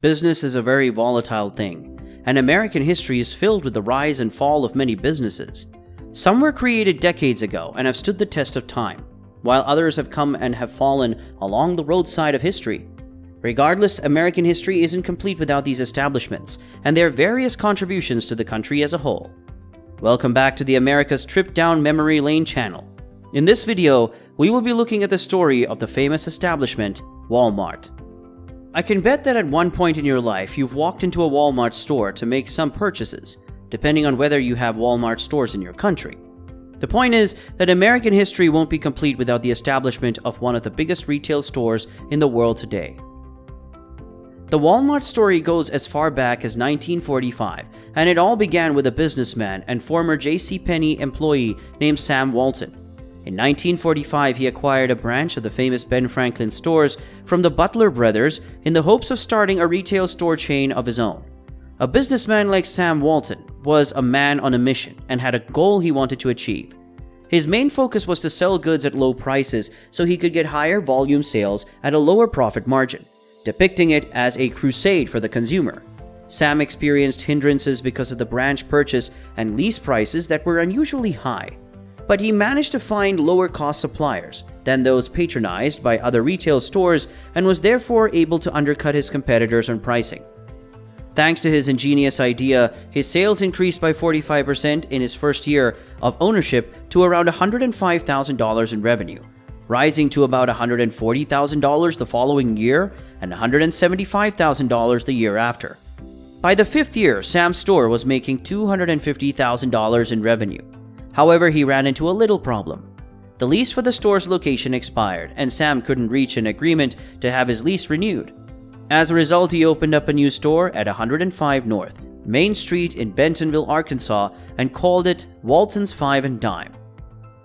Business is a very volatile thing, and American history is filled with the rise and fall of many businesses. Some were created decades ago and have stood the test of time, while others have come and have fallen along the roadside of history. Regardless, American history isn't complete without these establishments and their various contributions to the country as a whole. Welcome back to the America's Trip Down Memory Lane channel. In this video, we will be looking at the story of the famous establishment, Walmart. I can bet that at one point in your life, you've walked into a Walmart store to make some purchases, depending on whether you have Walmart stores in your country. The point is that American history won't be complete without the establishment of one of the biggest retail stores in the world today. The Walmart story goes as far back as 1945, and it all began with a businessman and former JCPenney employee named Sam Walton. In 1945, he acquired a branch of the famous Ben Franklin stores from the Butler brothers in the hopes of starting a retail store chain of his own. A businessman like Sam Walton was a man on a mission and had a goal he wanted to achieve. His main focus was to sell goods at low prices so he could get higher volume sales at a lower profit margin, depicting it as a crusade for the consumer. Sam experienced hindrances because of the branch purchase and lease prices that were unusually high. But he managed to find lower-cost suppliers than those patronized by other retail stores and was therefore able to undercut his competitors on pricing. Thanks to his ingenious idea, his sales increased by 45% in his first year of ownership to around $105,000 in revenue, rising to about $140,000 the following year and $175,000 the year after. By the fifth year, Sam's store was making $250,000 in revenue. However, he ran into a little problem. The lease for the store's location expired, and Sam couldn't reach an agreement to have his lease renewed. As a result, he opened up a new store at 105 North Main Street in Bentonville, Arkansas, and called it Walton's Five and Dime.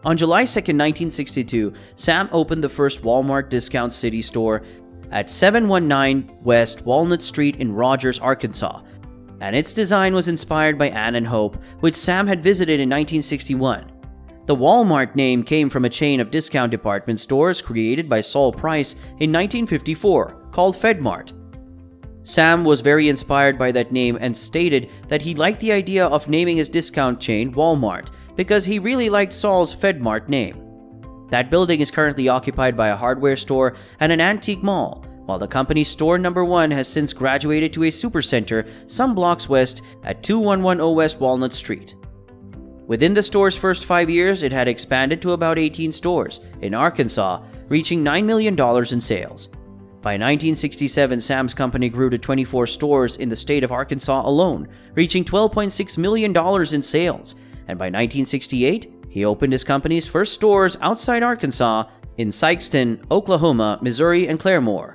On July 2, 1962, Sam opened the first Walmart Discount City store at 719 West Walnut Street in Rogers, Arkansas, and its design was inspired by Ann and Hope, which Sam had visited in 1961. The Walmart name came from a chain of discount department stores created by Saul Price in 1954, called FedMart. Sam was very inspired by that name and stated that he liked the idea of naming his discount chain Walmart because he really liked Saul's FedMart name. That building is currently occupied by a hardware store and an antique mall, while the company's store number 1 has since graduated to a supercenter some blocks west at 2110 West Walnut Street. Within the store's first 5 years, it had expanded to about 18 stores in Arkansas, reaching $9 million in sales. By 1967, Sam's company grew to 24 stores in the state of Arkansas alone, reaching $12.6 million in sales, and by 1968, he opened his company's first stores outside Arkansas in Sikeston, Oklahoma, Missouri, and Claremore.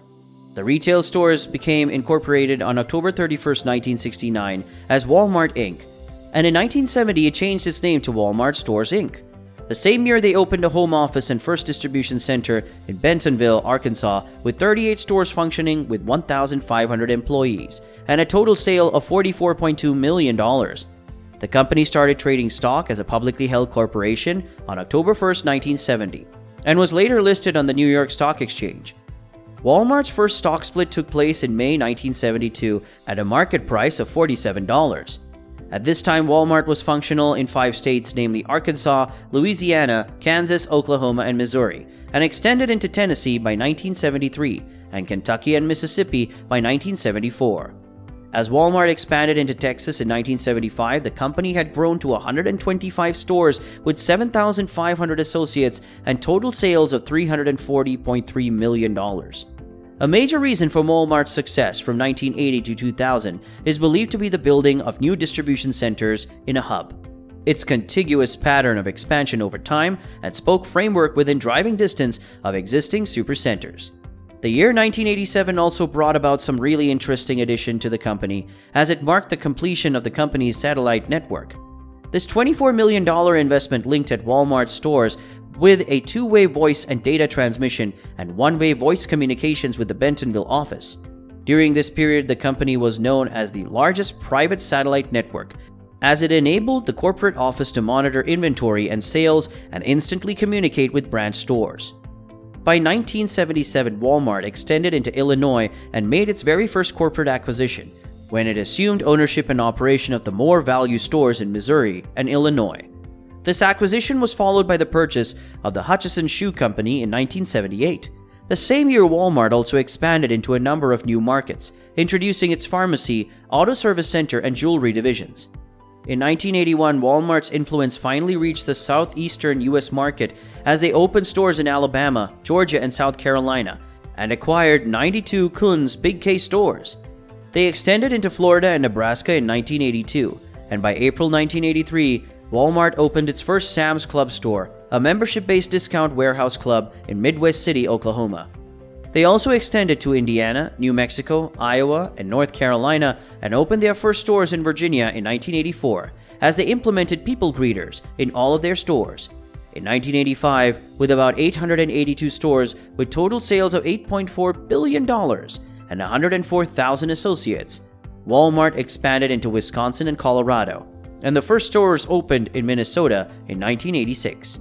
The retail stores became incorporated on October 31, 1969 as Walmart Inc., and in 1970 it changed its name to Walmart Stores Inc. The same year they opened a home office and first distribution center in Bentonville, Arkansas, with 38 stores functioning with 1,500 employees and a total sale of $44.2 million. The company started trading stock as a publicly held corporation on October 1, 1970, and was later listed on the New York Stock Exchange. Walmart's first stock split took place in May 1972 at a market price of $47. At this time, Walmart was functional in 5 states, namely Arkansas, Louisiana, Kansas, Oklahoma, and Missouri, and extended into Tennessee by 1973 and Kentucky and Mississippi by 1974. As Walmart expanded into Texas in 1975, the company had grown to 125 stores with 7,500 associates and total sales of $340.3 million. A major reason for Walmart's success from 1980 to 2000 is believed to be the building of new distribution centers in a hub. Its contiguous pattern of expansion over time and spoke framework within driving distance of existing supercenters. The year 1987 also brought about some really interesting addition to the company, as it marked the completion of the company's satellite network. This $24 million investment linked at Walmart stores with a 2-way voice and data transmission and 1-way voice communications with the Bentonville office. During this period, the company was known as the largest private satellite network, as it enabled the corporate office to monitor inventory and sales and instantly communicate with branch stores. By 1977, Walmart extended into Illinois and made its very first corporate acquisition, when it assumed ownership and operation of the More Value stores in Missouri and Illinois. This acquisition was followed by the purchase of the Hutchison Shoe Company in 1978. The same year, Walmart also expanded into a number of new markets, introducing its pharmacy, auto service center, and jewelry divisions. In 1981, Walmart's influence finally reached the southeastern U.S. market as they opened stores in Alabama, Georgia, and South Carolina, and acquired 92 Koons Big K stores. They extended into Florida and Nebraska in 1982, and by April 1983, Walmart opened its first Sam's Club store, a membership-based discount warehouse club in Midwest City, Oklahoma. They also extended to Indiana, New Mexico, Iowa, and North Carolina, and opened their first stores in Virginia in 1984, as they implemented people greeters in all of their stores. In 1985, with about 882 stores with total sales of $8.4 billion and 104,000 associates, Walmart expanded into Wisconsin and Colorado, and the first stores opened in Minnesota in 1986.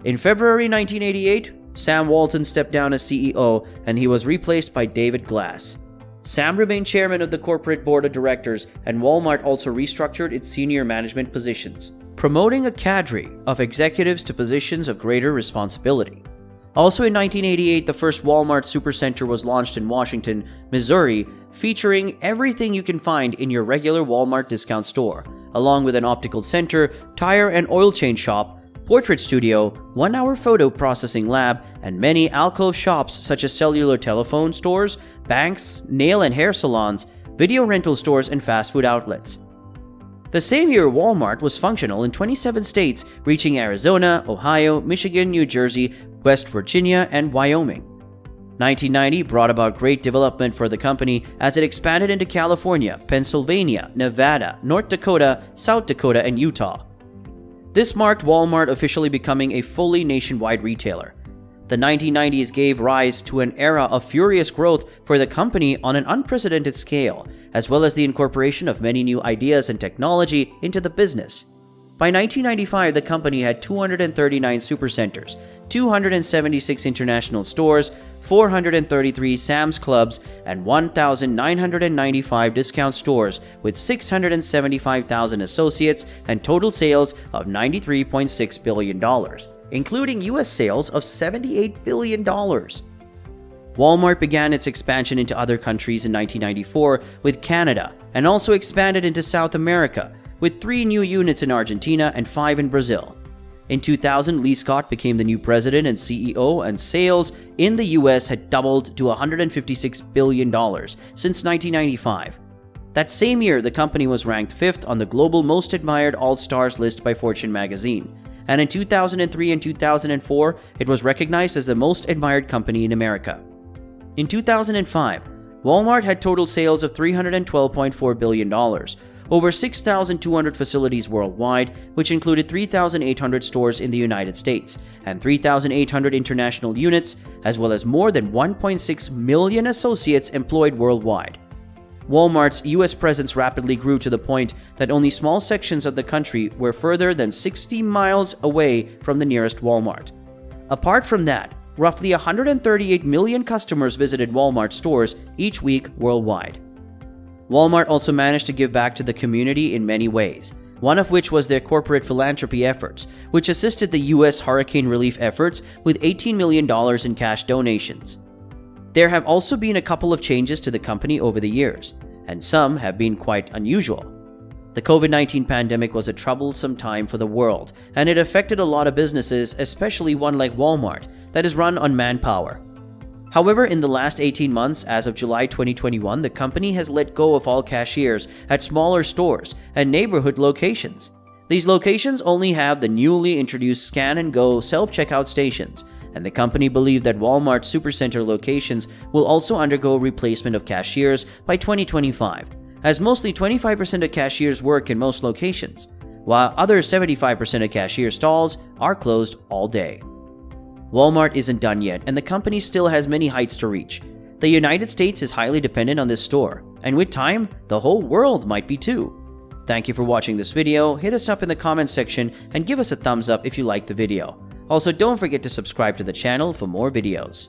In February 1988, Sam Walton stepped down as CEO, and he was replaced by David Glass. Sam remained chairman of the corporate board of directors, and Walmart also restructured its senior management positions, promoting a cadre of executives to positions of greater responsibility. Also in 1988, the first Walmart Supercenter was launched in Washington, Missouri, featuring everything you can find in your regular Walmart discount store, along with an optical center, tire and oil change shop, portrait studio, 1-hour photo processing lab, and many alcove shops such as cellular telephone stores, banks, nail and hair salons, video rental stores, and fast food outlets. The same year, Walmart was functional in 27 states, reaching Arizona, Ohio, Michigan, New Jersey, West Virginia, and Wyoming. 1990 brought about great development for the company as it expanded into California, Pennsylvania, Nevada, North Dakota, South Dakota, and Utah. This marked Walmart officially becoming a fully nationwide retailer. The 1990s gave rise to an era of furious growth for the company on an unprecedented scale, as well as the incorporation of many new ideas and technology into the business. By 1995, the company had 239 supercenters, 276 international stores, 433 Sam's Clubs, and 1,995 discount stores with 675,000 associates and total sales of $93.6 billion, including U.S. sales of $78 billion. Walmart began its expansion into other countries in 1994 with Canada, and also expanded into South America, with 3 new units in Argentina and 5 in Brazil. In 2000, Lee Scott became the new president and CEO, and sales in the US had doubled to $156 billion since 1995. That same year, the company was ranked 5th on the global most admired all-stars list by Fortune magazine, and in 2003 and 2004, it was recognized as the most admired company in America. In 2005, Walmart had total sales of $312.4 billion, over 6,200 facilities worldwide, which included 3,800 stores in the United States and 3,800 international units, as well as more than 1.6 million associates employed worldwide. Walmart's U.S. presence rapidly grew to the point that only small sections of the country were further than 60 miles away from the nearest Walmart. Apart from that, roughly 138 million customers visited Walmart stores each week worldwide. Walmart also managed to give back to the community in many ways, one of which was their corporate philanthropy efforts, which assisted the U.S. hurricane relief efforts with $18 million in cash donations. There have also been a couple of changes to the company over the years, and some have been quite unusual. The COVID-19 pandemic was a troublesome time for the world, and it affected a lot of businesses, especially one like Walmart, that is run on manpower. However, in the last 18 months, as of July 2021, the company has let go of all cashiers at smaller stores and neighborhood locations. These locations only have the newly introduced scan-and-go self-checkout stations, and the company believed that Walmart Supercenter locations will also undergo replacement of cashiers by 2025, as mostly 25% of cashiers work in most locations, while other 75% of cashier stalls are closed all day. Walmart isn't done yet, and the company still has many heights to reach. The United States is highly dependent on this store, and with time, the whole world might be too. Thank you for watching this video. Hit us up in the comments section and give us a thumbs up if you liked the video. Also, don't forget to subscribe to the channel for more videos.